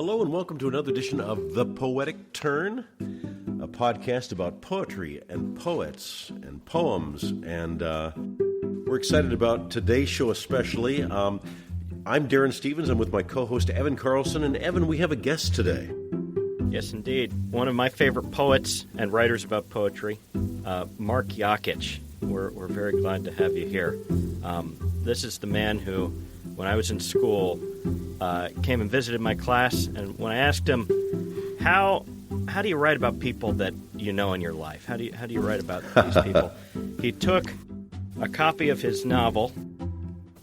Hello and welcome to another edition of The Poetic Turn, a podcast about poetry and poets and poems, and we're excited about today's show especially. I'm Darren Stevens. I'm with my co-host Evan Carlson, and Evan, we have a guest today. Yes, indeed. One of my favorite poets and writers about poetry, Mark Yakich. We're very glad to have you here. This is the man who, when I was in school, came and visited my class, and when I asked him, how do you write about people that you know in your life? How do you write about these people? He took a copy of his novel,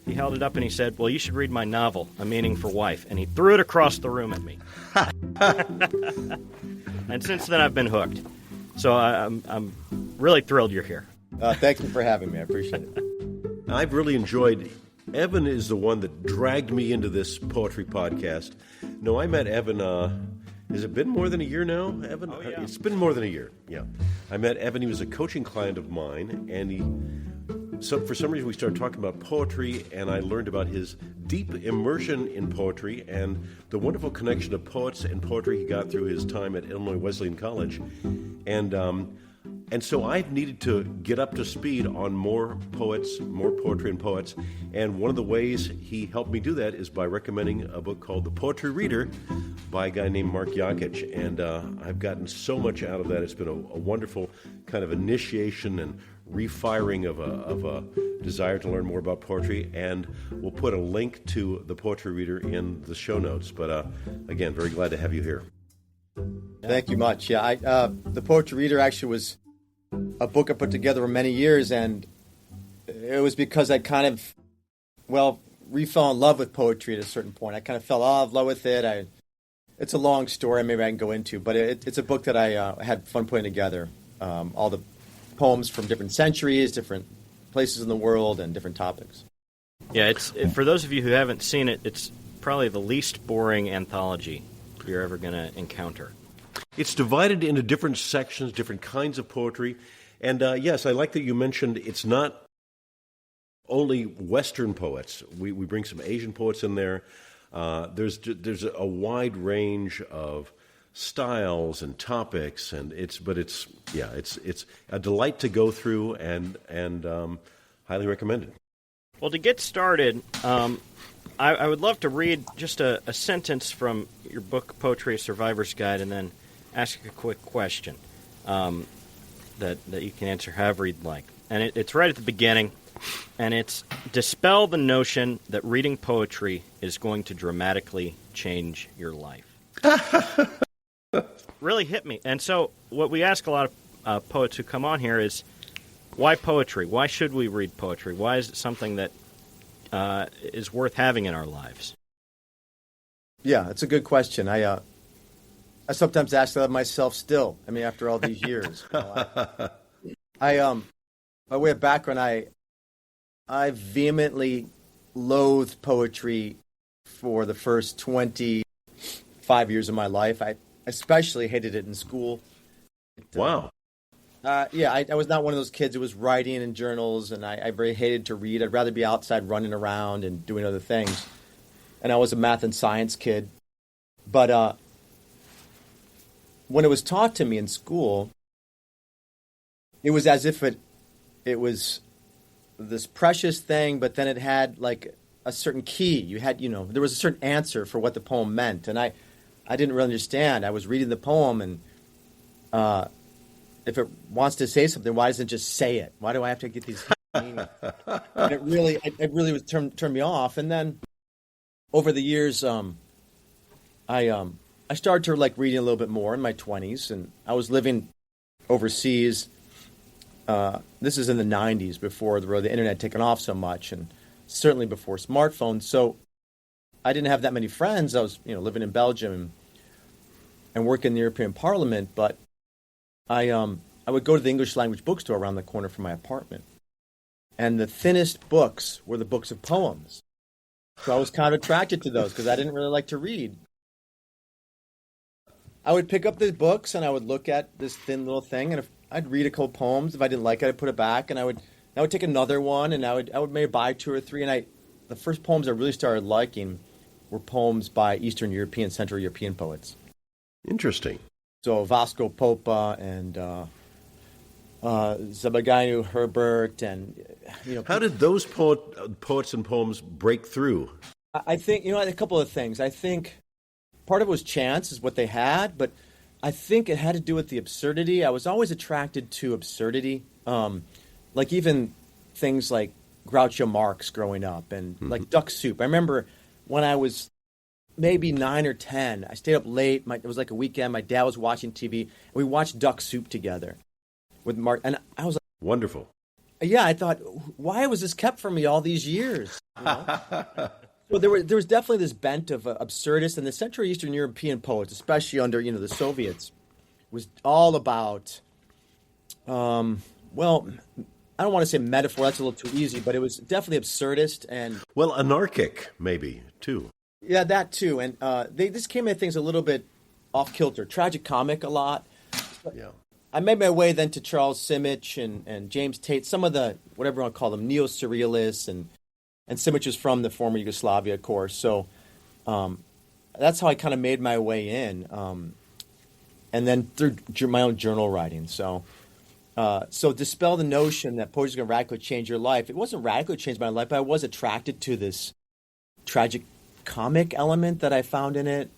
he held it up, and he said, "Well, you should read my novel, A Meaning for Wife," and he threw it across the room at me. And since then, I've been hooked. So I'm really thrilled you're here. Thank you for having me. I appreciate it. I've really enjoyed. Evan is the one that dragged me into this poetry podcast. No, I met Evan, has it been more than a year now, Evan? Oh, yeah. It's been more than a year, yeah. I met Evan, he was a coaching client of mine, and for some reason we started talking about poetry, and I learned about his deep immersion in poetry and the wonderful connection of poets and poetry he got through his time at Illinois Wesleyan College. And so I've needed to get up to speed on more poets, more poetry and poets, and one of the ways he helped me do that is by recommending a book called The Poetry Reader by a guy named Mark Yakich, and I've gotten so much out of that. It's been a wonderful kind of initiation and refiring of a desire to learn more about poetry, and we'll put a link to The Poetry Reader in the show notes, but again, very glad to have you here. Thank you much. Yeah, The Poetry Reader actually was a book I put together for many years, and it was because I kind of, fell in love with poetry at a certain point. I kind of fell out of love with it. It's a long story, maybe I can go into, but it's a book that I had fun putting together. All the poems from different centuries, different places in the world, and different topics. Yeah, for those of you who haven't seen it, it's probably the least boring anthology you're ever going to encounter. It's divided into different sections, different kinds of poetry. And yes, I like that you mentioned it's not only Western poets. We bring some Asian poets in there. There's a wide range of styles and topics, and it's a delight to go through and highly recommended. Well, to get started, I would love to read just a sentence from your book, Poetry: A Survivor's Guide, and then ask a quick question that you can answer however you'd like. And it's right at the beginning, and it's, dispel the notion that reading poetry is going to dramatically change your life. Really hit me. And so what we ask a lot of poets who come on here is, why poetry? Why should we read poetry? Why is it something that is worth having in our lives? Yeah, it's a good question. I sometimes ask that of myself still. I mean, after all these years. By way of background, I vehemently loathed poetry for the first 25 years of my life. I especially hated it in school. Wow. I was not one of those kids who was writing in journals, and I very hated to read. I'd rather be outside running around and doing other things. And I was a math and science kid. But when it was taught to me in school, it was as if it was this precious thing, but then it had like a certain key. You had, there was a certain answer for what the poem meant. And I didn't really understand. I was reading the poem, and if it wants to say something, why doesn't it just say it? Why do I have to get these meanings? And it really was turned me off. And then over the years, I started to like reading a little bit more in my 20s, and I was living overseas. This is in the 90s, before the internet had taken off so much, and certainly before smartphones. So I didn't have that many friends. I was, living in Belgium and working in the European Parliament, but I would go to the English language bookstore around the corner from my apartment, and the thinnest books were the books of poems. So I was kind of attracted to those because I didn't really like to read. I would pick up the books and I would look at this thin little thing, and if I'd read a couple poems. If I didn't like it, I'd put it back, and I would take another one, and I would maybe buy two or three. And the first poems I really started liking were poems by Eastern European, Central European poets. Interesting. So Vasco Popa and Zabagainu Herbert, and How did those poets and poems break through? I think a couple of things. I think part of it was chance, is what they had, but I think it had to do with the absurdity. I was always attracted to absurdity, like even things like Groucho Marx growing up, and like Duck Soup. I remember when I was maybe 9 or 10, I stayed up late. It was like a weekend. My dad was watching TV, and we watched Duck Soup together with Mark. And I was like, wonderful. Yeah, I thought, why was this kept from me all these years? Well, there was definitely this bent of absurdist, and the Central Eastern European poets, especially under the Soviets, was all about, well, I don't want to say metaphor, that's a little too easy, but it was definitely absurdist and anarchic maybe too. Yeah, that too, and this came at things a little bit off kilter, tragic comic a lot. Yeah. I made my way then to Charles Simic and James Tate, some of the whatever you want to call them, neo-surrealists, and Simic was from the former Yugoslavia, of course. So that's how I kind of made my way in, and then through my own journal writing. So dispel the notion that poetry is going to radically change your life. It wasn't radically change my life, but I was attracted to this tragic comic element that I found in it,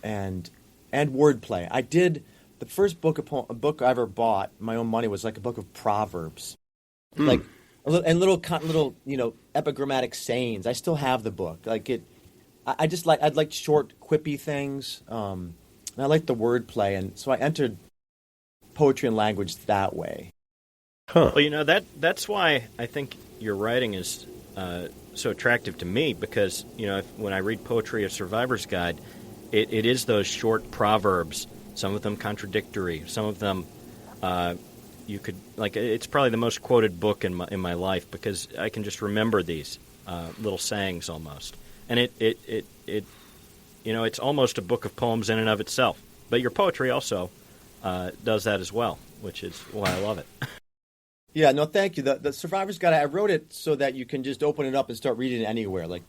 and wordplay. I did the first book I ever bought, my own money, was like a book of proverbs, like. Little epigrammatic sayings. I still have the book. I'd like short, quippy things. And I like the wordplay, and so I entered poetry and language that way. Huh. Well, that's why I think your writing is so attractive to me, because when I read poetry, A Survivor's Guide, it is those short proverbs. Some of them contradictory. Some of them. You could it's probably the most quoted book in my life, because I can just remember these little sayings almost, and it's almost a book of poems in and of itself. But your poetry also does that as well, which is why I love it. Yeah, no, thank you. The Survivor's Guide, I wrote it so that you can just open it up and start reading it anywhere, like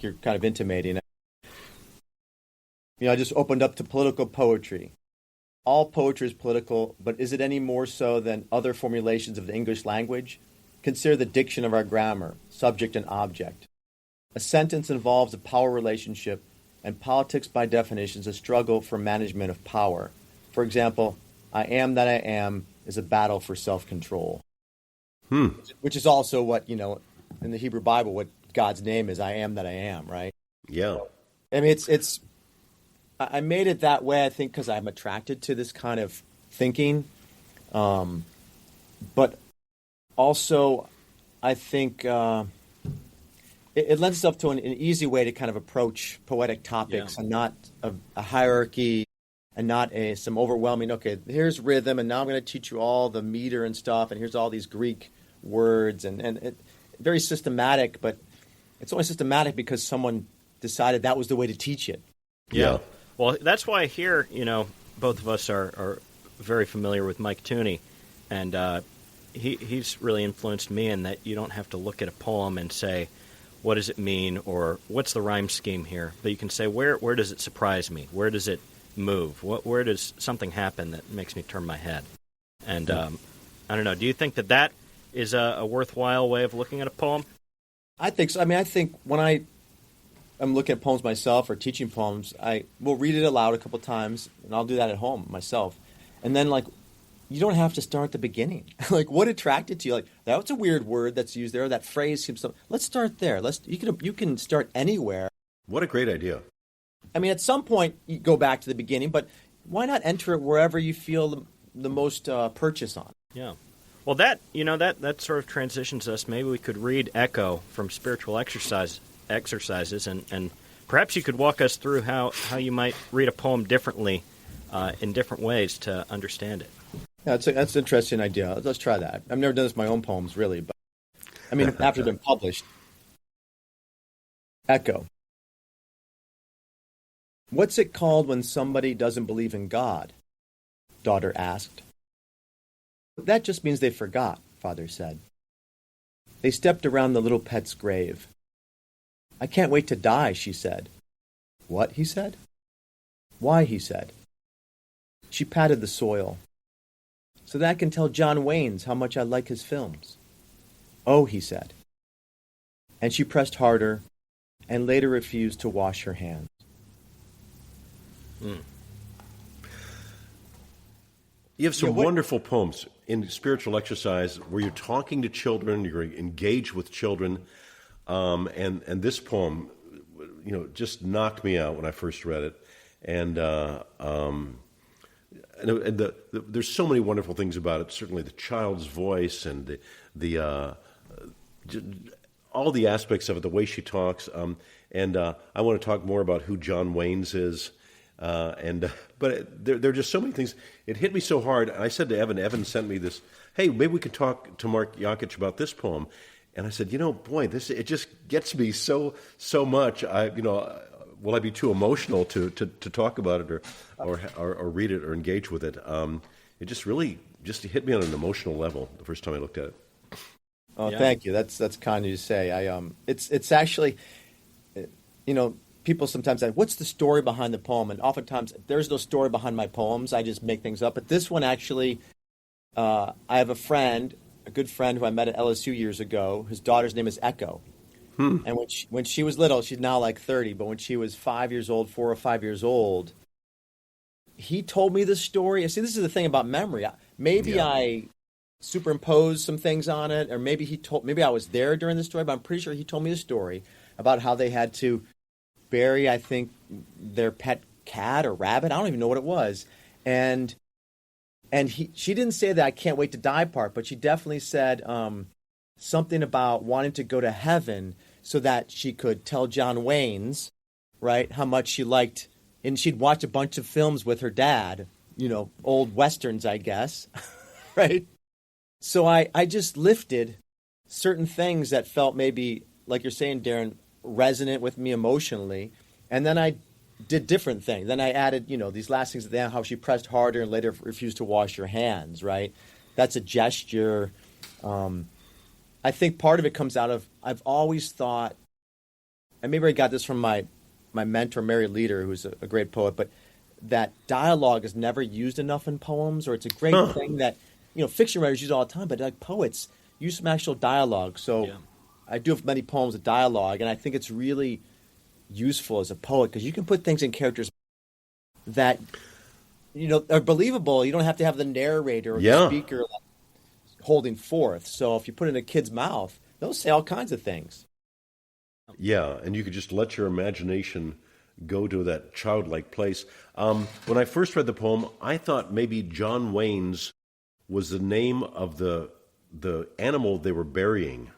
you're kind of intimating. I just opened up to political poetry. All poetry is political, but is it any more so than other formulations of the English language? Consider the diction of our grammar, subject and object. A sentence involves a power relationship, and politics by definition is a struggle for management of power. For example, I am that I am is a battle for self-control. Which is also what, in the Hebrew Bible, what God's name is, I am that I am, right? Yeah. I mean, it's I made it that way, I think, because I'm attracted to this kind of thinking. But also, I think it lends itself to an easy way to kind of approach poetic topics, and not a hierarchy, and not some overwhelming, okay, here's rhythm, and now I'm going to teach you all the meter and stuff, and here's all these Greek words, and it, very systematic, but it's only systematic because someone decided that was the way to teach it. Yeah. Well, that's why here, both of us are very familiar with Mike Tooney, and he's really influenced me in that you don't have to look at a poem and say, what does it mean, or what's the rhyme scheme here? But you can say, where does it surprise me? Where does it move? Where does something happen that makes me turn my head? And I don't know, do you think that is a worthwhile way of looking at a poem? I think so. I mean, I think when I'm looking at poems myself or teaching poems, I will read it aloud a couple times, and I'll do that at home myself. And then, you don't have to start at the beginning. What attracted to you? That was a weird word that's used there. That phrase seems so. Let's start there. You can start anywhere. What a great idea. I mean, at some point, you go back to the beginning, but why not enter it wherever you feel the most purchase on? Yeah. Well, that sort of transitions us. Maybe we could read Echo from Spiritual Exercises, and perhaps you could walk us through how you might read a poem differently in different ways to understand it. Yeah, that's an interesting idea. Let's try that. I've never done this with my own poems, really, but I mean, after they're published. Echo. What's it called when somebody doesn't believe in God? Daughter asked. That just means they forgot, Father said. They stepped around the little pet's grave. I can't wait to die, she said. What? He said. Why? He said. She patted the soil. So that I can tell John Waynes how much I like his films. Oh, he said. And she pressed harder and later refused to wash her hands. Mm. You have some wonderful poems in spiritual exercise where you're talking to children, you're engaged with children, and this poem, just knocked me out when I first read it, and there's so many wonderful things about it. Certainly, the child's voice and all the aspects of it, the way she talks, and I want to talk more about who John Waynes is. But there are just so many things. It hit me so hard. I said to Evan, Evan sent me this, hey, maybe we could talk to Mark Yakich about this poem. And I said, boy, it just gets me so much. Will I be too emotional to talk about it or read it or engage with it? It just really hit me on an emotional level the first time I looked at it. Oh, yeah. Thank you. That's kind of you to say. It's actually, people sometimes say, what's the story behind the poem? And oftentimes, there's no story behind my poems. I just make things up. But this one actually, I have a good friend who I met at LSU years ago. His daughter's name is Echo. And when she was little, she's now like 30, but when she was 4 or 5 years old, he told me the story. See, this is the thing about memory. Maybe I superimposed some things on it, or maybe I was there during the story, but I'm pretty sure he told me the story about how they had to bury, I think, their pet cat or rabbit. I don't even know what it was. And she didn't say that I can't wait to die part, but she definitely said something about wanting to go to heaven so that she could tell John Waynes, right, how much she liked. And she'd watch a bunch of films with her dad, old Westerns, I guess, right? So I just lifted certain things that felt maybe, like you're saying, Darren, resonant with me emotionally, and then I did different things. Then I added, these last things, how she pressed harder and later refused to wash her hands, right? That's a gesture. I think part of it comes out of, I've always thought, and maybe I got this from my mentor, Mary Leader, who's a great poet, but that dialogue is never used enough in poems, or it's a great thing that, fiction writers use all the time, but like poets use some actual dialogue. So I do have many poems with dialogue, and I think it's really useful as a poet because you can put things in characters that, are believable. You don't have to have the narrator or the speaker holding forth. So if you put it in a kid's mouth, they'll say all kinds of things. Yeah, and you could just let your imagination go to that childlike place. When I first read the poem, I thought maybe John Waynes was the name of the animal they were burying.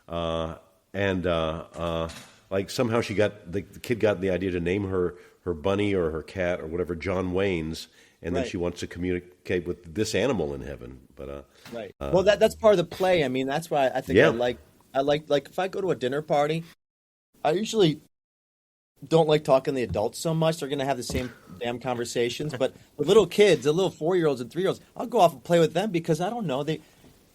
Like somehow the kid got the idea to name her bunny or her cat or whatever John Waynes, and then she wants to communicate with this animal in heaven. But well, that's part of the play. I mean, that's why I think I like if I go to a dinner party, I usually don't like talking to the adults so much. They're going to have the same damn conversations. But with little kids, the little 4-year-olds and 3-year-olds, I'll go off and play with them because I don't know.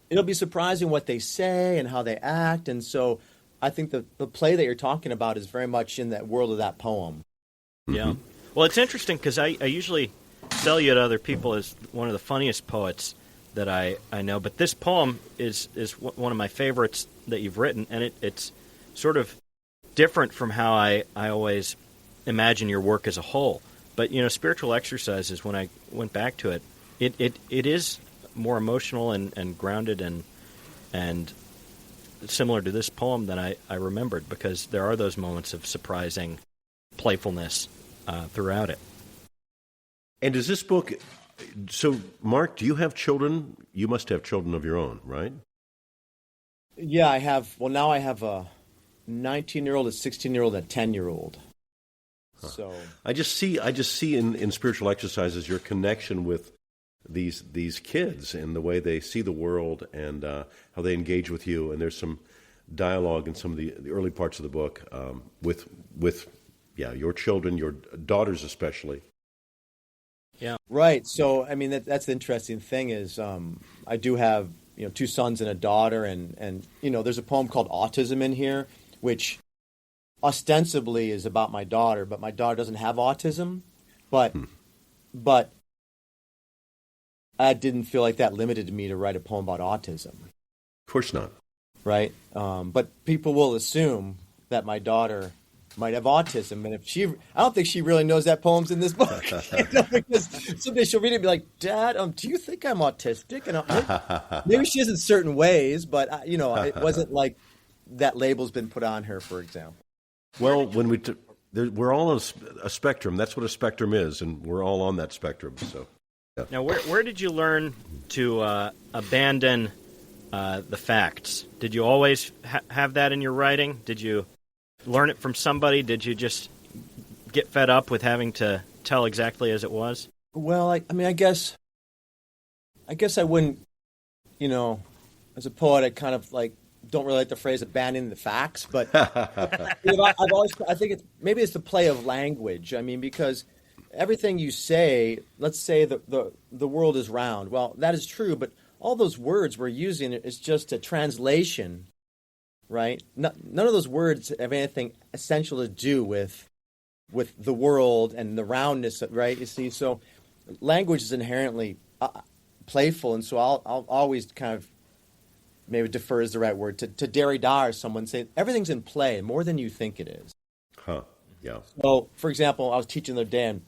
It'll be surprising what they say and how they act. And so I think the play that you're talking about is very much in that world of that poem. Yeah. Well, it's interesting because I usually sell you to other people as one of the funniest poets that I know. But this poem is one of my favorites that you've written. And it's sort of different from how I always imagine your work as a whole. But, spiritual exercises, when I went back to it, it is more emotional and grounded and similar to this poem than I remembered, because there are those moments of surprising playfulness throughout it. And does this book... So, Mark, do you have children? You must have children of your own, right? Yeah, I have. Well, now I have a 19-year-old, a 16-year-old, and a 10-year-old. Huh. So I just see in spiritual exercises your connection with these kids and the way they see the world and how they engage with you. And there's some dialogue in some of the early parts of the book with your children, your daughters especially. Yeah. Right. So, I mean, that's the interesting thing is I do have, 2 sons and a daughter, and there's a poem called Autism in here, which ostensibly is about my daughter, but my daughter doesn't have autism. But I didn't feel like that limited me to write a poem about autism. Of course not. Right? But people will assume that my daughter might have autism, and I don't think she really knows that poem's in this book. Because someday she'll read it and be like, "Dad, do you think I'm autistic?" And maybe she is in certain ways, but it wasn't like that label's been put on her, for example. Well, when we're all on a spectrum. That's what a spectrum is, and we're all on that spectrum. So, yeah. Now, where did you learn to abandon the facts? Did you always have that in your writing? Did you learn it from somebody? Did you just get fed up with having to tell exactly as it was? Well, I guess I wouldn't, as a poet, I kind of don't really like the phrase abandoning the facts, but I think maybe it's the play of language. I mean, because everything you say, let's say the world is round. Well, that is true, but all those words we're using is just a translation, right? None of those words have anything essential to do with the world and the roundness, right? You see, so language is inherently playful, and so I'll always kind of, maybe defer is the right word, to Derrida or someone saying everything's in play more than you think it is. Huh, yeah. So, for example, I was teaching the other day, and,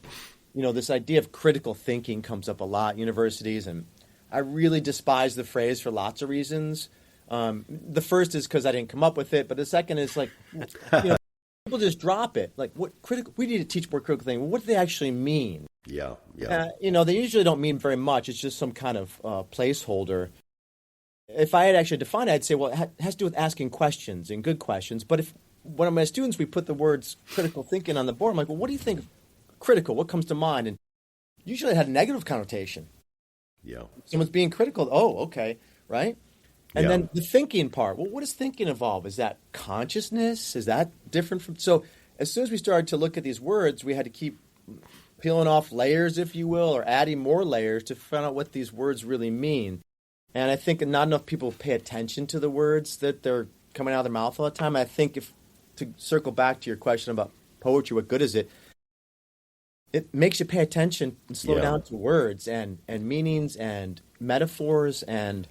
this idea of critical thinking comes up a lot at universities, and I really despise the phrase for lots of reasons. The first is because I didn't come up with it, but the second is people just drop it. Like, we need to teach more critical thinking. What do they actually mean? Yeah. They usually don't mean very much. It's just some kind of placeholder. If I had actually defined it, I'd say, well, it has to do with asking questions and good questions. But if one of my students, we put the words critical thinking on the board, I'm like, well, what do you think of critical? What comes to mind? And usually it had a negative connotation. Yeah. Someone's being critical. Oh, okay, right? And then the thinking part. Well, what does thinking involve? Is that consciousness? Is that different from... So as soon as we started to look at these words, we had to keep peeling off layers, if you will, or adding more layers to find out what these words really mean. And I think not enough people pay attention to the words that they're coming out of their mouth all the time. I think to circle back to your question about poetry, what good is it? It makes you pay attention and slow down to words and meanings and metaphors and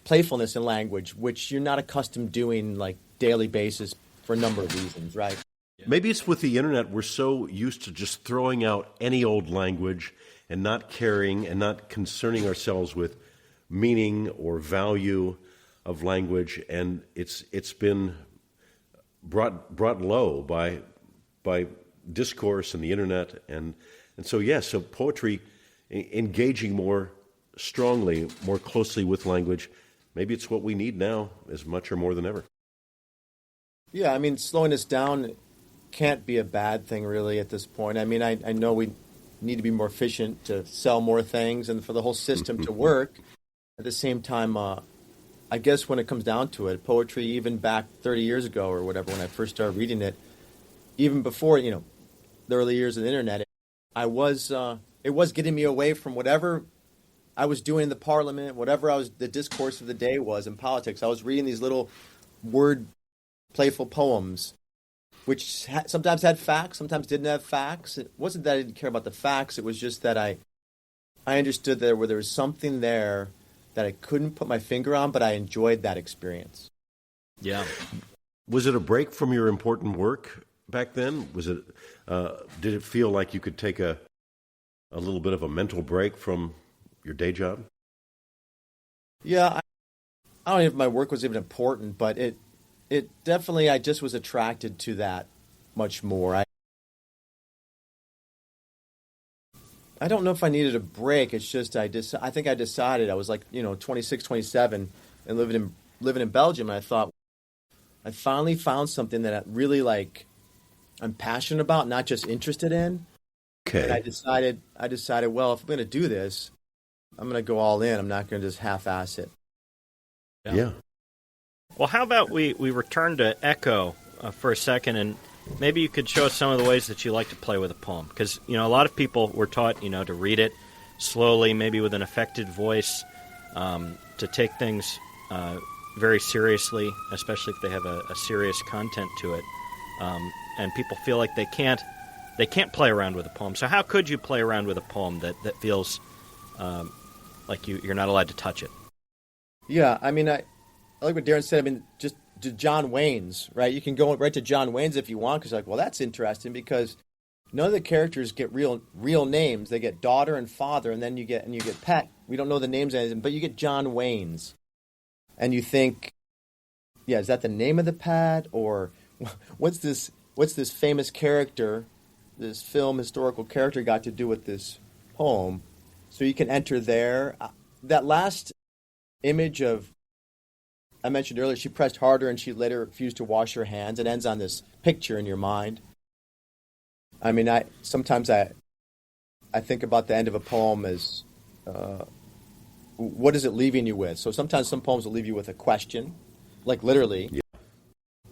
playfulness in language, which you're not accustomed doing like daily basis for a number of reasons, right? Maybe it's with the internet, we're so used to just throwing out any old language and not caring and not concerning ourselves with meaning or value of language, and it's been brought low by discourse and the internet, and so so poetry engaging more strongly, more closely with language, maybe it's what we need now as much or more than ever. Yeah, I mean, slowing us down can't be a bad thing really at this point. I mean, I know we need to be more efficient to sell more things and for the whole system to work. At the same time, I guess when it comes down to it, poetry, even back 30 years ago or whatever, when I first started reading it, even before, the early years of the internet, it was getting me away from whatever I was doing in the parliament, whatever the discourse of the day was in politics. I was reading these little word playful poems, which sometimes had facts, sometimes didn't have facts. It wasn't that I didn't care about the facts. It was just that I understood there was something there that I couldn't put my finger on, but I enjoyed that experience. Yeah. Was it a break from your important work back then? Was it? Did it feel like you could take a little bit of a mental break from your day job? Yeah, I don't know if my work was even important, but it definitely, I just was attracted to that much more. I don't know if I needed a break. It's just I think I decided I was like 26, 27, and living in Belgium, and I thought I finally found something that I really I'm passionate about, not just interested in. Okay. And I decided, well, if I'm going to do this, I'm going to go all in. I'm not going to just half-ass it. Yeah. Well, how about we return to Echo for a second, and maybe you could show us some of the ways that you like to play with a poem. Because, a lot of people were taught, to read it slowly, maybe with an affected voice, to take things very seriously, especially if they have a serious content to it. and people feel like they can't play around with a poem. So how could you play around with a poem that feels like you're not allowed to touch it? Yeah, I mean, I like what Darren said. I mean, just to John Wayne's, right? You can go right to John Wayne's if you want, because like, well, that's interesting because none of the characters get real names. They get daughter and father, and then you get pet. We don't know the names of anything, but you get John Wayne's, and you think, yeah, is that the name of the pet, or what's this famous character, this film historical character, got to do with this poem? So you can enter there. That last image of, I mentioned earlier, she pressed harder and she later refused to wash her hands. It ends on this picture in your mind. I mean, sometimes I think about the end of a poem as what is it leaving you with? So sometimes some poems will leave you with a question, like literally. Yeah.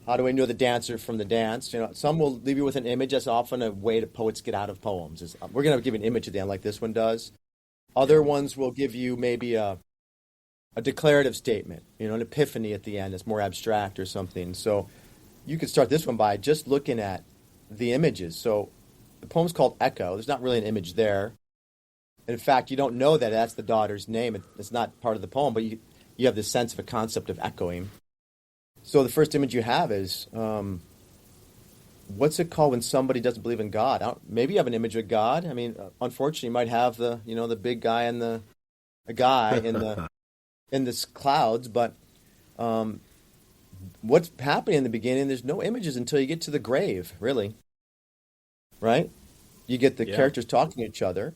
How do I know the dancer from the dance? You know, some will leave you with an image. That's often a way that poets get out of poems. We're going to give an image at the end, like this one does. Other ones will give you maybe a declarative statement, you know, an epiphany at the end that's more abstract or something. So you could start this one by just looking at the images. So the poem's called Echo. There's not really an image there. In fact, you don't know that that's the daughter's name. It's not part of the poem, but you have this sense of a concept of echoing. So the first image you have is, what's it called when somebody doesn't believe in God? Maybe you have an image of God. I mean, unfortunately, you might have the big guy and a guy in the clouds, but what's happening in the beginning, there's no images until you get to the grave, really. Right? You get the characters talking to each other.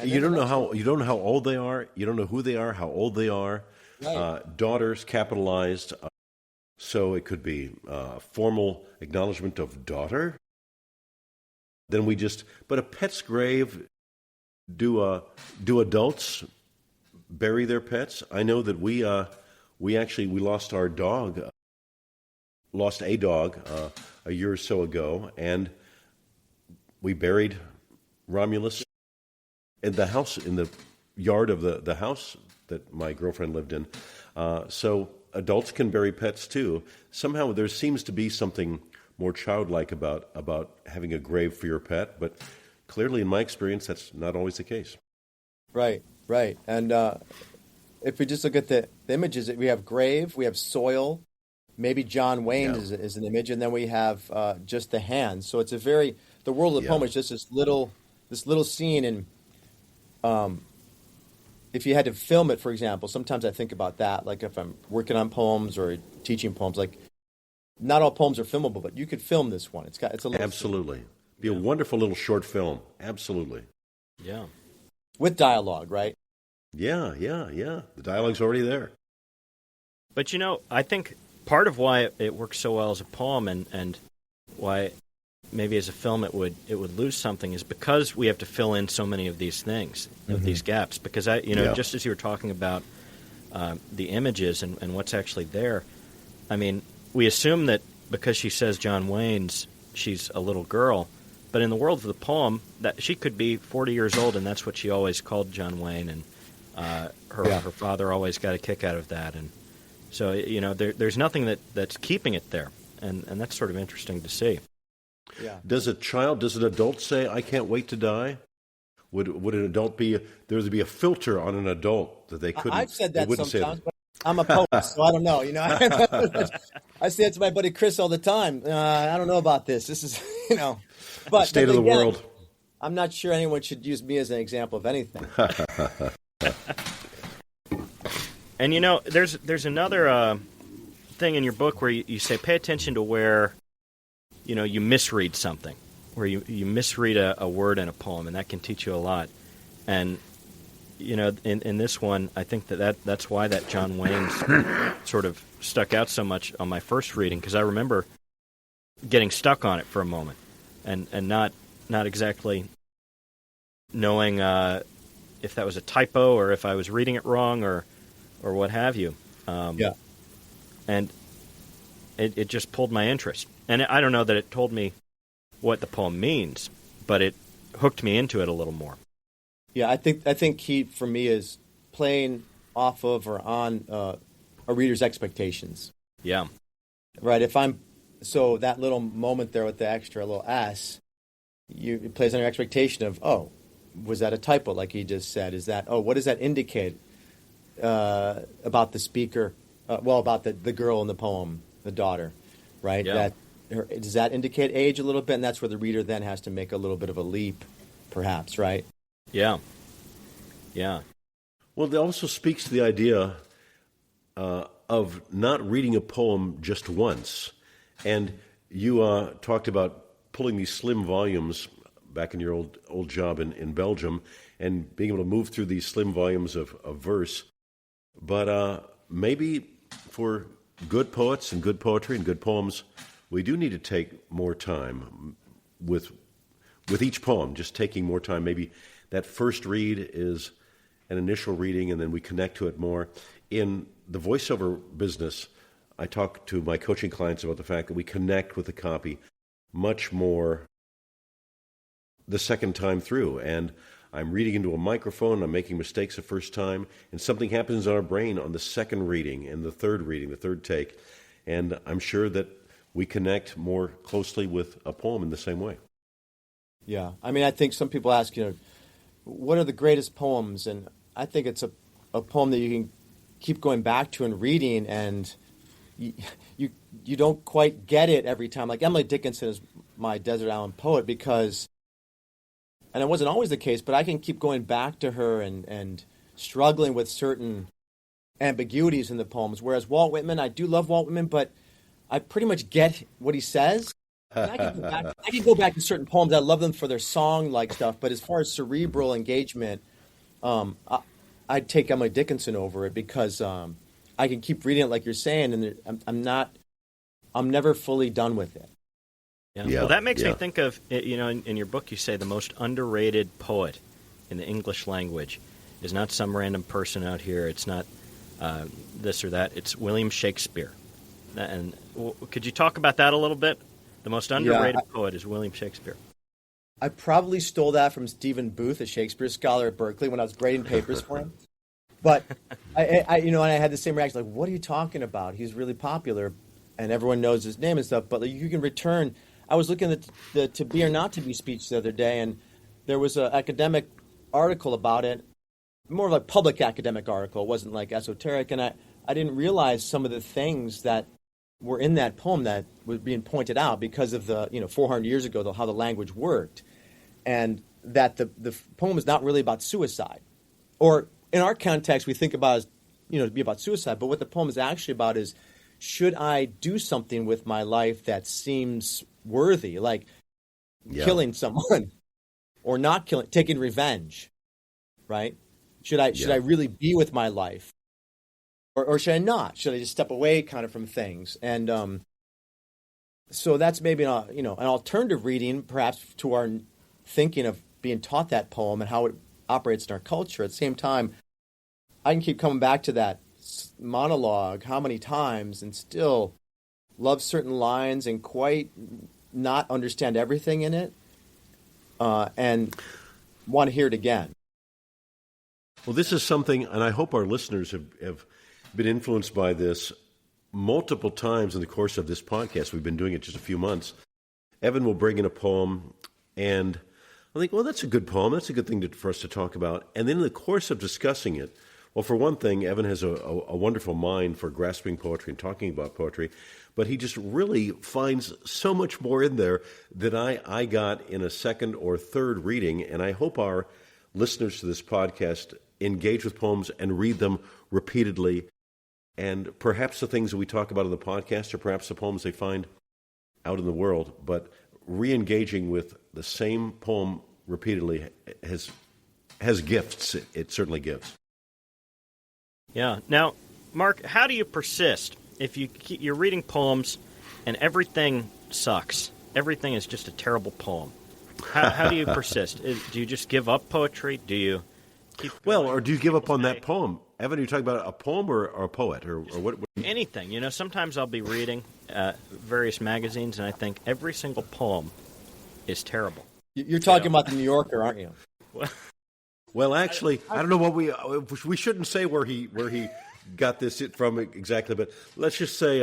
You don't know how old they are. You don't know who they are, how old they are. Right. Daughters capitalized. So it could be formal acknowledgement of daughter. Then but a pet's grave, do adults bury their pets? I know that we lost our dog, a year or so ago, and we buried Romulus in the house, in the yard of the house that my girlfriend lived in. So adults can bury pets too. Somehow there seems to be something more childlike about having a grave for your pet, but clearly in my experience that's not always the case. Right. And if we just look at the images, we have grave, we have soil, maybe John Wayne is an image, and then we have just the hands. So it's the world of the poem is just this little scene. And if you had to film it, for example, sometimes I think about that, like if I'm working on poems or teaching poems, like not all poems are filmable, but you could film this one. It's a little absolutely scene. Be a wonderful little short film. Absolutely. Yeah. With dialogue, right? Yeah. The dialogue's already there. But I think part of why it works so well as a poem and why maybe as a film it would lose something is because we have to fill in so many of these things, of these gaps. Because just as you were talking about the images and what's actually there, I mean, we assume that because she says John Wayne's, she's a little girl. But in the world of the poem, that she could be 40 years old, and that's what she always called John Wayne, and her father always got a kick out of that. And so, there's nothing that's keeping it there, and that's sort of interesting to see. Yeah. Does an adult say, "I can't wait to die"? Would an adult there would be a filter on an adult that they couldn't? I've said that sometimes, but I'm a poet, so I don't know. I say it to my buddy Chris all the time. I don't know about this. This is, But the state of the world. I'm not sure anyone should use me as an example of anything. And there's another thing in your book where you say pay attention to where you misread something, where you misread a word in a poem, and that can teach you a lot. And in this one, I think that's why that John Wayne's sort of stuck out so much on my first reading, because I remember getting stuck on it for a moment. And not exactly knowing if that was a typo or if I was reading it wrong or what have you. And it just pulled my interest. And I don't know that it told me what the poem means, but it hooked me into it a little more. Yeah, I think key for me is playing off of or on a reader's expectations. Yeah. Right. If I'm So that little moment there with the extra little S, it plays on your expectation of, oh, was that a typo, like he just said? Is that, what does that indicate about the speaker? About the girl in the poem, the daughter, right? Yeah. Does that indicate age a little bit? And that's where the reader then has to make a little bit of a leap, perhaps, right? Yeah. Yeah. Well, it also speaks to the idea of not reading a poem just once. And you talked about pulling these slim volumes back in your old job in Belgium and being able to move through these slim volumes of verse. But maybe for good poets and good poetry and good poems, we do need to take more time with each poem, just taking more time. Maybe that first read is an initial reading, and then we connect to it more. In the voiceover business, I talk to my coaching clients about the fact that we connect with the copy much more the second time through. And I'm reading into a microphone, I'm making mistakes the first time, and something happens in our brain on the second reading and the third reading, the third take. And I'm sure that we connect more closely with a poem in the same way. Yeah. I mean, I think some people ask, what are the greatest poems? And I think it's a poem that you can keep going back to and reading, and you don't quite get it every time. Like Emily Dickinson is my desert island poet because, and it wasn't always the case, but I can keep going back to her and struggling with certain ambiguities in the poems. Whereas Walt Whitman, I do love Walt Whitman, but I pretty much get what he says. And I can go back to certain poems. I love them for their song-like stuff, but as far as cerebral engagement, I'd take Emily Dickinson over it because I can keep reading it like you're saying, and I'm never fully done with it. Yeah. Well, that makes me think of, in your book you say the most underrated poet in the English language is not some random person out here. It's not this or that. It's William Shakespeare. And could you talk about that a little bit? The most underrated poet is William Shakespeare. I probably stole that from Stephen Booth, a Shakespeare scholar at Berkeley, when I was grading papers for him. But and I had the same reaction, like, what are you talking about? He's really popular, and everyone knows his name and stuff. But you can return. I was looking at the To Be or Not to Be speech the other day, and there was an academic article about it, more of a public academic article. It wasn't like esoteric, and I didn't realize some of the things that were in that poem that was being pointed out because of the 400 years ago how the language worked, and that the poem is not really about suicide, or in our context we think about it as to be about suicide, but what the poem is actually about is, should I do something with my life that seems worthy, like killing someone or not killing, taking revenge, right? Should I really be with my life? Or should I not? Should I just step away kind of from things? And so that's maybe an alternative reading, perhaps, to our thinking of being taught that poem and how it operates in our culture. At the same time, I can keep coming back to that monologue how many times and still love certain lines and quite not understand everything in it and want to hear it again. Well, this is something, and I hope our listeners have been influenced by this multiple times in the course of this podcast. We've been doing it just a few months. Evan will bring in a poem, and I think, well, that's a good poem. That's a good thing for us to talk about. And then in the course of discussing it, well, for one thing, Evan has a wonderful mind for grasping poetry and talking about poetry, but he just really finds so much more in there than I got in a second or third reading. And I hope our listeners to this podcast engage with poems and read them repeatedly. And perhaps the things that we talk about in the podcast, or perhaps the poems they find out in the world, but re-engaging with the same poem repeatedly has gifts. It certainly gives. Yeah. Now, Mark, how do you persist if you're reading poems and everything sucks? Everything is just a terrible poem. How do you persist? Do you just give up poetry? Do you keep going? Or do you give up on that poem? Evan, are you talking about a poem or a poet? Or what? Anything. Sometimes I'll be reading various magazines, and I think every single poem is terrible. You're talking about the New Yorker, aren't you? Well, actually, I don't know what we shouldn't say where he got this from exactly, but let's just say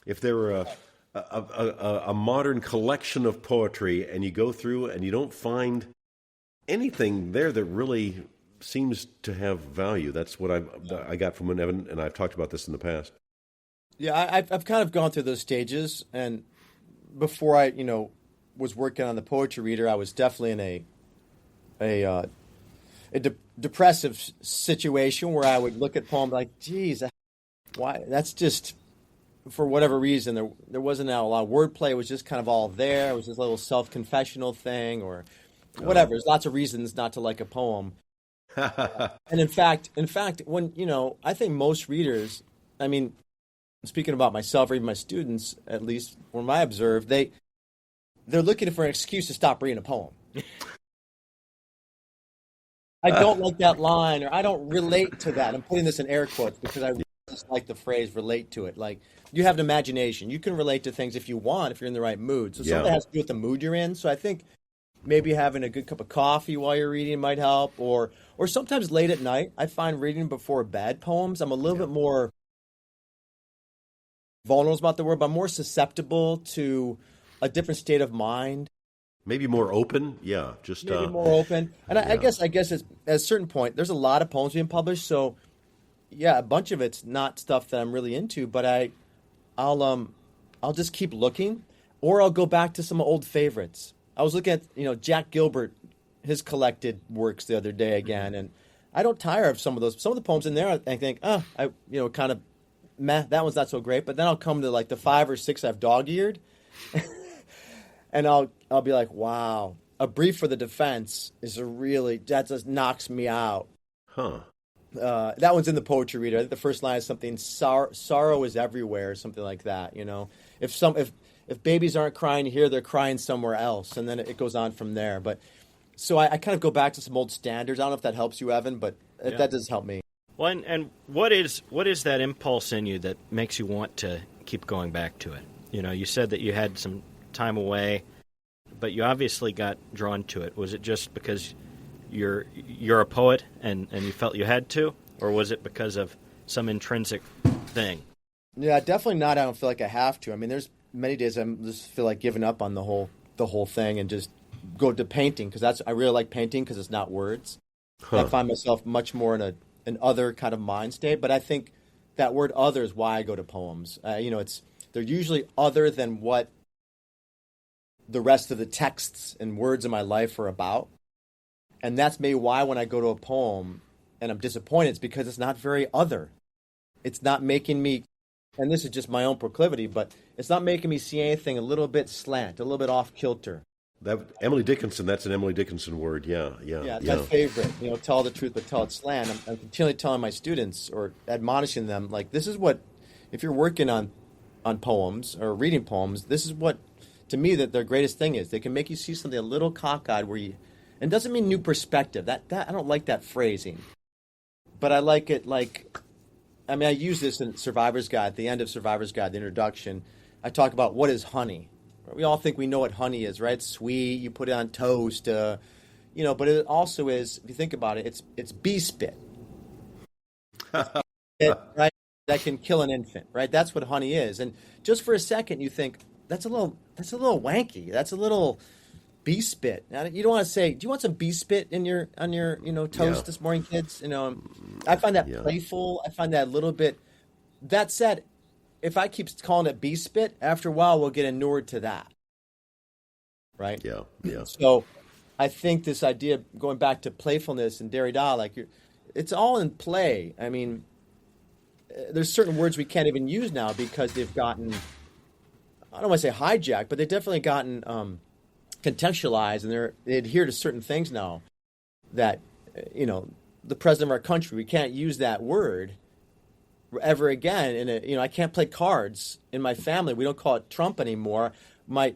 if there were a modern collection of poetry, and you go through and you don't find anything there that really seems to have value. That's what I got from when Evan and I've talked about this in the past. Yeah, I've kind of gone through those stages, and before I was working on the poetry reader, I was definitely in a depressive situation where I would look at poems like, geez, why? That's just, for whatever reason, there wasn't a lot of wordplay. It was just kind of all there. It was this little self-confessional thing or whatever. There's lots of reasons not to like a poem. And in fact, when, I think most readers, I mean, speaking about myself or even my students, at least when I observe, they're looking for an excuse to stop reading a poem. I don't like that line, or I don't relate to that. I'm putting this in air quotes because I just like the phrase relate to it. Like, you have an imagination. You can relate to things if you want, if you're in the right mood. So some of that has to do with the mood you're in. So I think maybe having a good cup of coffee while you're reading might help. Or sometimes late at night, I find reading before bed poems, I'm a little bit more vulnerable about the word, but I'm more susceptible to a different state of mind. Maybe more open, just maybe more open. And I guess it's, at a certain point, there's a lot of poems being published, so a bunch of it's not stuff that I'm really into. But I'll just keep looking, or I'll go back to some old favorites. I was looking at Jack Gilbert, his collected works the other day again, and I don't tire of some of those. Some of the poems in there, I think, kind of meh, that one's not so great. But then I'll come to like the 5 or 6 I've dog-eared. And I'll be like, wow, A Brief for the Defense is that just knocks me out. Huh. That one's in the poetry reader. I think the first line is something, sorrow is everywhere, or something like that. If babies aren't crying here, they're crying somewhere else. And then it goes on from there. But so I kind of go back to some old standards. I don't know if that helps you, Evan, but that does help me. Well, and what is that impulse in you that makes you want to keep going back to it? You said that you had some time away, but you obviously got drawn to it. Was it just because you're a poet and you felt you had to, or was it because of some intrinsic thing? Yeah, definitely not. I don't feel like I have to. I mean, there's many days I just feel like giving up on the whole thing and just go to painting, because I really like painting because it's not words. I find myself much more in an other kind of mind state. But I think that word "other" is why I go to poems. They're usually other than what the rest of the texts and words in my life are about. And that's maybe why when I go to a poem and I'm disappointed, it's because it's not very other. It's not making me, and this is just my own proclivity, but it's not making me see anything a little bit slant, a little bit off kilter. Emily Dickinson, that's an Emily Dickinson word, yeah. It's my favorite, tell the truth but tell it slant. I'm continually telling my students or admonishing them, like, this is what, if you're working on poems or reading poems, this is what, to me, that their greatest thing is. They can make you see something a little cockeyed where you, and it doesn't mean new perspective. That I don't like that phrasing, but I like it. I use this in Survivor's Guide, at the end of Survivor's Guide, the introduction. I talk about what is honey. We all think we know what honey is, right? It's sweet. You put it on toast, but it also is, if you think about it, it's bee spit, right? That can kill an infant, right? That's what honey is. And just for a second, you think that's a little wanky. That's a little bee spit. Now, you don't want to say, do you want some bee spit on your toast this morning, kids? I find that playful. I find that a little bit. That said, if I keep calling it bee spit, after a while we'll get inured to that, right? Yeah. So I think this idea, going back to playfulness and Derrida, it's all in play. I mean, there's certain words we can't even use now because they've gotten, I don't want to say hijacked, but they've definitely gotten contextualized, and they adhere to certain things now that, the president of our country, we can't use that word ever again. And I can't play cards in my family. We don't call it Trump anymore. My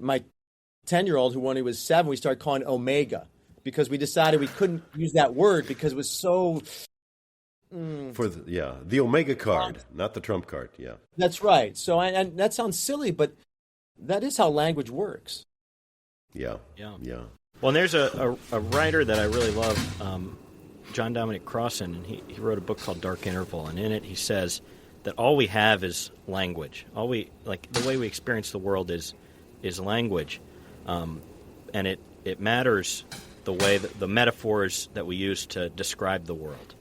10-year-old, who when he was 7, we started calling Omega because we decided we couldn't use that word because it was so. The Omega card, not the Trump card. Yeah, that's right. So, and that sounds silly, but that is how language works. Yeah. Well, and there's a writer that I really love, John Dominic Crossan, and he wrote a book called Dark Interval, and in it he says that all we have is language. The way we experience the world is language, and it matters the way the metaphors that we use to describe the world.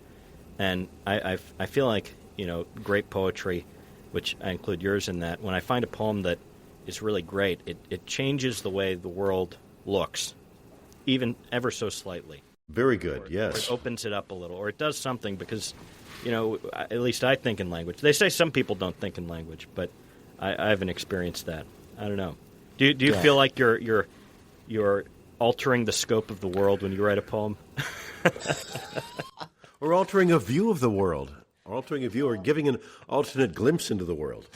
And I feel like, great poetry, which I include yours in that, when I find a poem that is really great, it changes the way the world looks, even ever so slightly. Very good, Or yes. it opens it up a little, or it does something because, at least I think in language. They say some people don't think in language, but I haven't experienced that. I don't know. Do you feel like you're altering the scope of the world when you write a poem? Or altering a view of the world. Altering a view or giving an alternate glimpse into the world.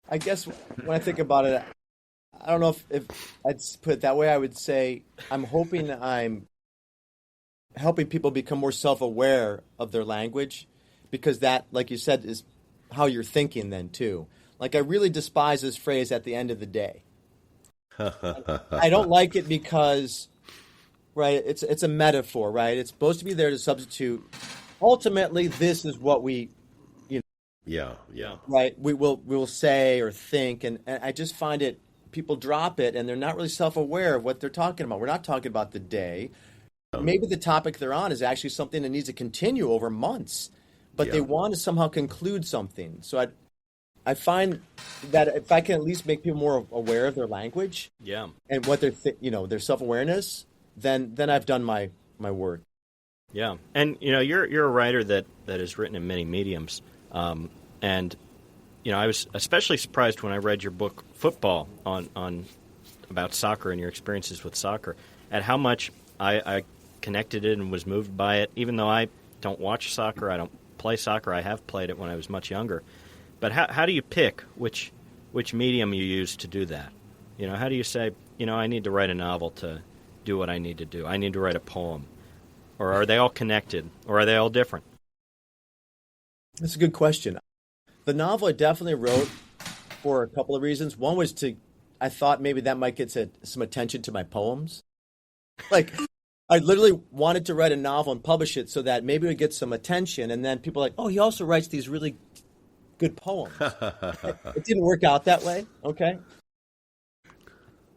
I guess when I think about it, I don't know if I'd put it that way. I would say I'm hoping I'm helping people become more self-aware of their language, because that, like you said, is how you're thinking then too. Like, I really despise this phrase, "at the end of the day." I don't like it because, right, it's a metaphor, right? It's supposed to be there to substitute. Ultimately, this is what we, Yeah. right, we will say or think, and I just find it, people drop it and they're not really self-aware of what they're talking about. We're not talking about the day. Maybe the topic they're on is actually something that needs to continue over months, but they want to somehow conclude something. So I find that if I can at least make people more aware of their language, and what their self-awareness, then I've done my work. Yeah, and you're a writer that has written in many mediums, and I was especially surprised when I read your book Football on about soccer and your experiences with soccer, at how much I connected it and was moved by it. Even though I don't watch soccer, I don't play soccer. I have played it when I was much younger. But how do you pick which medium you use to do that? How do you say, I need to write a novel to do what I need to do? I need to write a poem. Or are they all connected? Or are they all different? That's a good question. The novel I definitely wrote for a couple of reasons. One was I thought maybe that might get some attention to my poems. Like, I literally wanted to write a novel and publish it so that maybe it would get some attention. And then people are like, oh, he also writes these really good poems. It didn't work out that way, okay?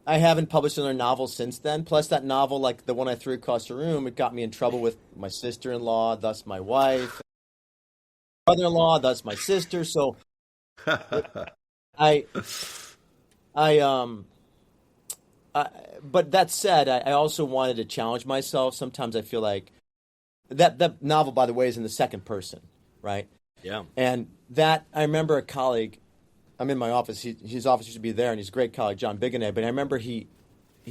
I haven't published another novel since then. Plus, that novel, like the one I threw across the room, it got me in trouble with my sister-in-law, thus my wife, brother-in-law, thus my sister. So, but that said, I also wanted to challenge myself. Sometimes I feel like that novel, by the way, is in the second person, right? Yeah. And that, I remember a colleague. I'm in my office. His office used to be there, and he's a great colleague, John Bigonet. But I remember he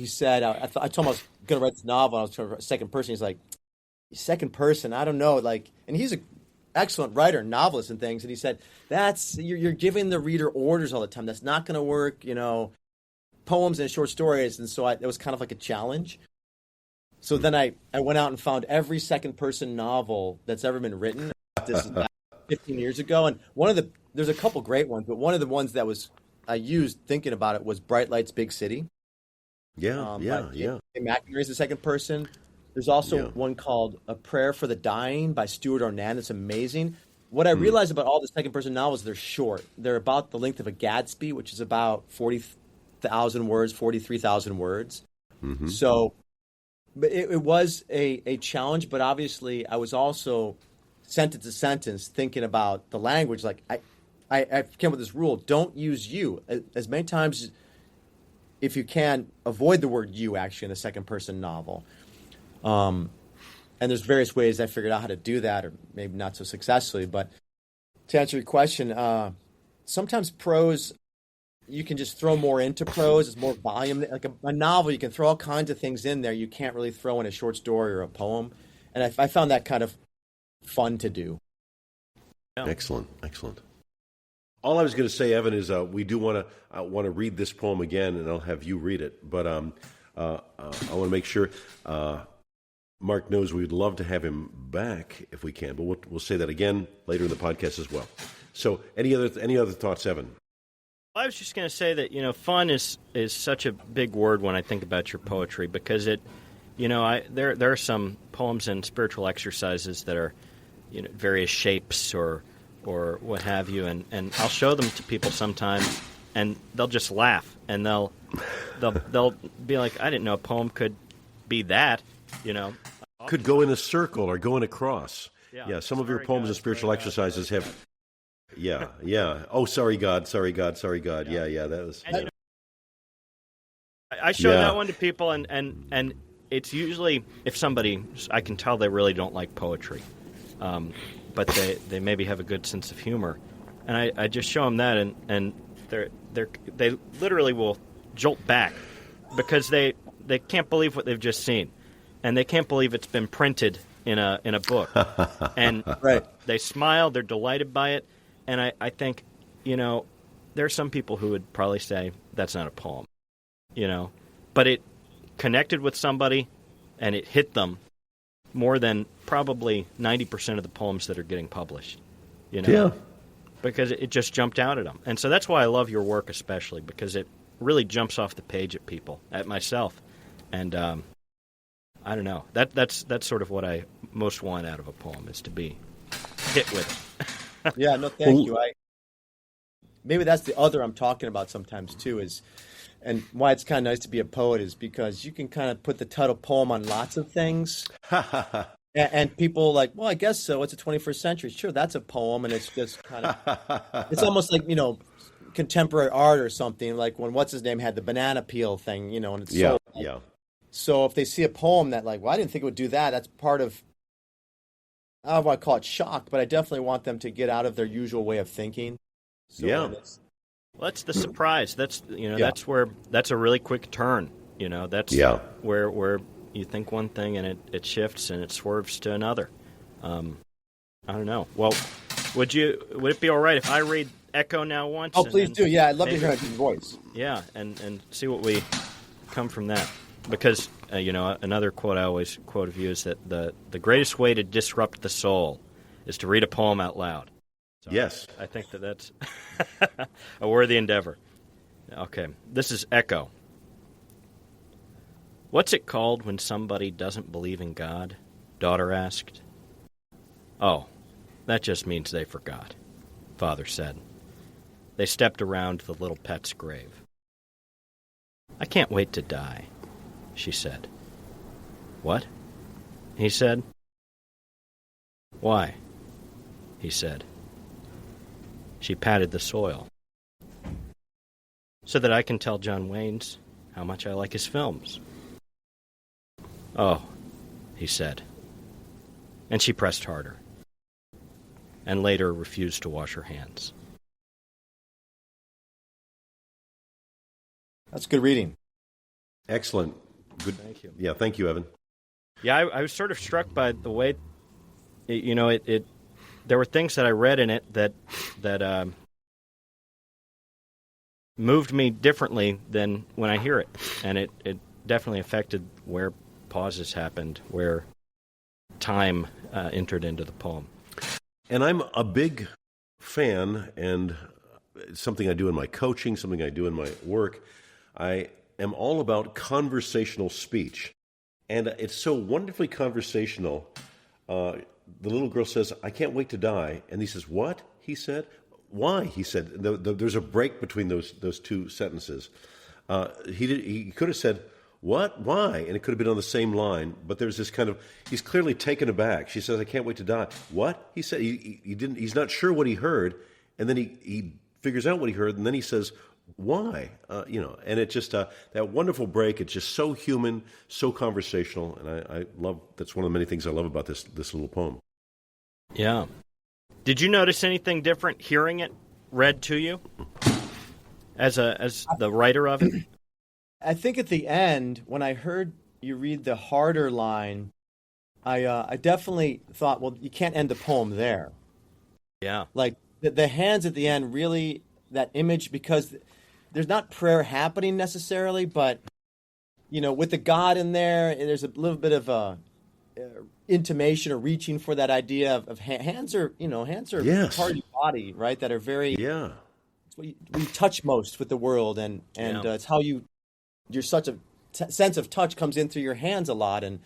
said, I told him I was going to write this novel, and I was trying to write second person. He's like, second person, I don't know. Like, and he's an excellent writer, novelist and things. And he said, you're giving the reader orders all the time. That's not going to work, poems and short stories. And so it was kind of like a challenge. So then I went out and found every second person novel that's ever been written. This is 15 years ago. And there's a couple great ones, but one of the ones that I used thinking about it was Bright Lights, Big City. Yeah. McInerney is the second person. There's also one called A Prayer for the Dying by Stuart Ornan. It's amazing. What I realized about all the second person novels, they're short. They're about the length of a Gatsby, which is about 40,000 words, 43,000 words. Mm-hmm. So, but it was a challenge, but obviously I was also sentence to sentence thinking about the language. Like I came up with this rule: don't use you. As many times, if you can, avoid the word you actually in a second person novel. And there's various ways I figured out how to do that, or maybe not so successfully. But to answer your question, sometimes prose, you can just throw more into prose. It's more volume. Like a novel, you can throw all kinds of things in there you can't really throw in a short story or a poem. And I found that kind of fun to do. Excellent. All I was going to say, Evan, is we do want to read this poem again, and I'll have you read it. But I want to make sure Mark knows we'd love to have him back if we can. But we'll say that again later in the podcast as well. So, any other thoughts, Evan? I was just going to say that fun is such a big word when I think about your poetry, because it, there are some poems and spiritual exercises that are various shapes or or what have you, and I'll show them to people sometimes, and they'll just laugh, and they'll be like, I didn't know a poem could be that, you know. Could go in a circle or go in a cross. Yeah, some of your poems and spiritual exercises have. Yeah. Oh, sorry, God. Yeah. That was. And, you know, I show that one to people, and it's usually if somebody, I can tell they really don't like poetry, but they maybe have a good sense of humor, and I just show them that, and they literally will jolt back because they can't believe what they've just seen, and they can't believe it's been printed in a book, and Right. They smile, they're delighted by it, and I think, you know, there are some people who would probably say that's not a poem, you know, but it connected with somebody and it hit them more than probably 90% of the poems that are getting published, you know. Yeah. Because it just jumped out at them. And so that's why I love your work especially, because it really jumps off the page at people, at myself. And I don't know. That's sort of what I most want out of a poem, is to be hit with it. Yeah, no, thank you. Maybe that's the other I'm talking about sometimes too, and why it's kind of nice to be a poet is because you can kind of put the title poem on lots of things. And people like, well, I guess so. It's the 21st century. Sure, that's a poem, and it's just kind of, it's almost like, you know, contemporary art or something, like when what's-his-name had the banana peel thing, you know, and it's Yeah. So if they see a poem that like, well, I didn't think it would do that, that's part of, I don't want to call it shock, but I definitely want them to get out of their usual way of thinking. So Yeah. Well, that's the surprise. That's, you know, that's a really quick turn. You know, that's where you think one thing and it shifts and it swerves to another. I don't know. Well, would it be all right if I read Echo now once? Oh, please do. Yeah, I'd love to hear your voice. Yeah, and see what we come from that. Because, you know, another quote I always quote of you is that the greatest way to disrupt the soul is to read a poem out loud. So Yes. I think that's a worthy endeavor. Okay, this is Echo. What's it called when somebody doesn't believe in God? Daughter asked. Oh, that just means they forgot, Father said. They stepped around the little pet's grave. I can't wait to die, she said. What? He said. Why? He said. She patted the soil. So that I can tell John Waynes how much I like his films. Oh, he said. And she pressed harder. And later refused to wash her hands. That's good reading. Excellent. Good. Thank you. Yeah, thank you, Evan. Yeah, I was sort of struck by the way, you know, it there were things that I read in it that moved me differently than when I hear it. And it definitely affected where pauses happened, where time entered into the poem. And I'm a big fan, and it's something I do in my coaching, something I do in my work. I am all about conversational speech. And it's so wonderfully conversational. The little girl says, I can't wait to die. And he says, what? He said. Why? He said. There's a break between those two sentences. He could have said, what? Why? And it could have been on the same line. But there's this kind of, he's clearly taken aback. She says, I can't wait to die. What? He said, he's not sure what he heard. And then he figures out what he heard. And then he says, why? And it just, that wonderful break, it's just so human, so conversational. And I love, that's one of the many things I love about this little poem. Yeah. Did you notice anything different hearing it read to you as the writer of it? I think at the end, when I heard you read the harder line, I definitely thought, well, you can't end the poem there. Yeah. Like the hands at the end, really, that image, because there's not prayer happening necessarily, but, you know, with the God in there, there's a little bit of intimation or reaching for that idea of hands are Yes. part of your body, right? That are very, Yeah. it's what you touch most with the world, and it's how you're such a sense of touch comes in through your hands a lot, and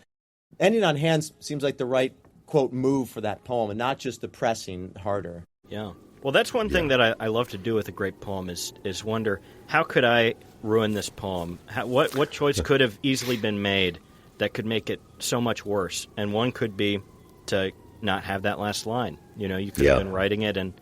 ending on hands seems like the right quote move for that poem, and not just the pressing harder. Yeah. Well, that's one thing that I love to do with a great poem is wonder, how could I ruin this poem? What choice could have easily been made that could make it so much worse? And one could be to not have that last line. You know, you could have been writing it and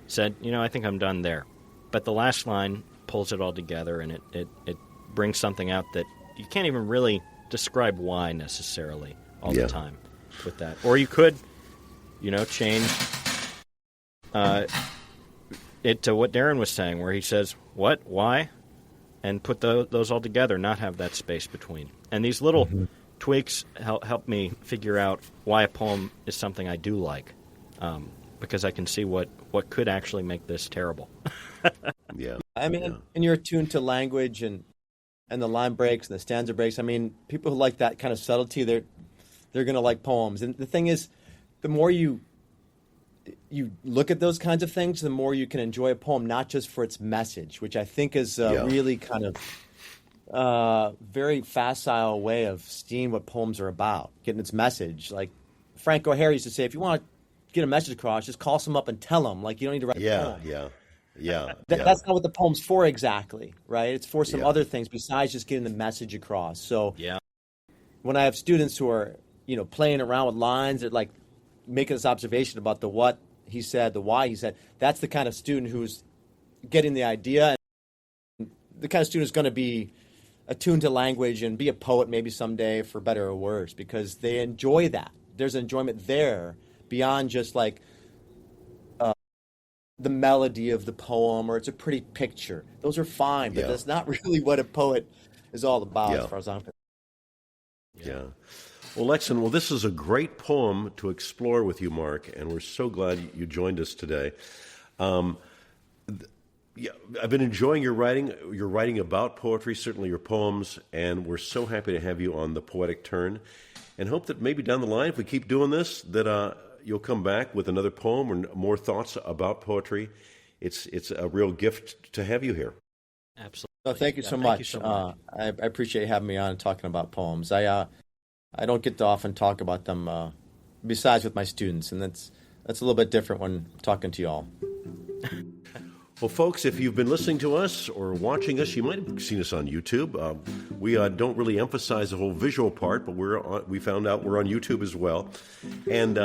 said, I think I'm done there. But the last line pulls it all together, and it brings something out that you can't even really describe why necessarily all the time with that. Or you could, change it to what Darren was saying, where he says, what, why, and put those all together, not have that space between. And these little tweaks help me figure out why a poem is something I do like, because I can see what could actually make this terrible. I mean, and you're attuned to language and the line breaks and the stanza breaks. I mean, people who like that kind of subtlety, they're going to like poems. And the thing is, the more you look at those kinds of things, the more you can enjoy a poem, not just for its message, which I think is a really kind of very facile way of seeing what poems are about, getting its message. Like Frank O'Hare used to say, if you want to get a message across, just call some up and tell them. Like, you don't need to write a poem. That's not what the poem's for exactly, right? It's for some other things besides just getting the message across. So when I have students who are, playing around with lines, they're like making this observation about the what he said, the why he said, that's the kind of student who's getting the idea. And the kind of student who's going to be attuned to language and be a poet maybe someday, for better or worse, because they enjoy that. There's enjoyment there beyond just like the melody of the poem, or it's a pretty picture. Those are fine, but that's not really what a poet is all about, as far as I'm concerned. Well, Lexon, this is a great poem to explore with you, Mark, and we're so glad you joined us today. I've been enjoying your writing. You're writing about poetry, certainly your poems, and we're so happy to have you on The Poetic Turn, and hope that maybe down the line, if we keep doing this, that you'll come back with another poem or more thoughts about poetry. It's a real gift to have you here. Absolutely. Well, thank you so much. I appreciate having me on and talking about poems. I don't get to often talk about them besides with my students, and that's a little bit different when talking to you all. Well, folks, if you've been listening to us or watching us, you might have seen us on YouTube. We don't really emphasize the whole visual part, but we found out we're on YouTube as well. And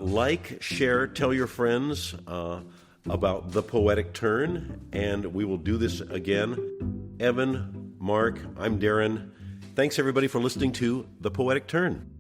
like, share, tell your friends about The Poetic Turn, and we will do this again. Evan, Mark, I'm Darren. Thanks, everybody, for listening to The Poetic Turn.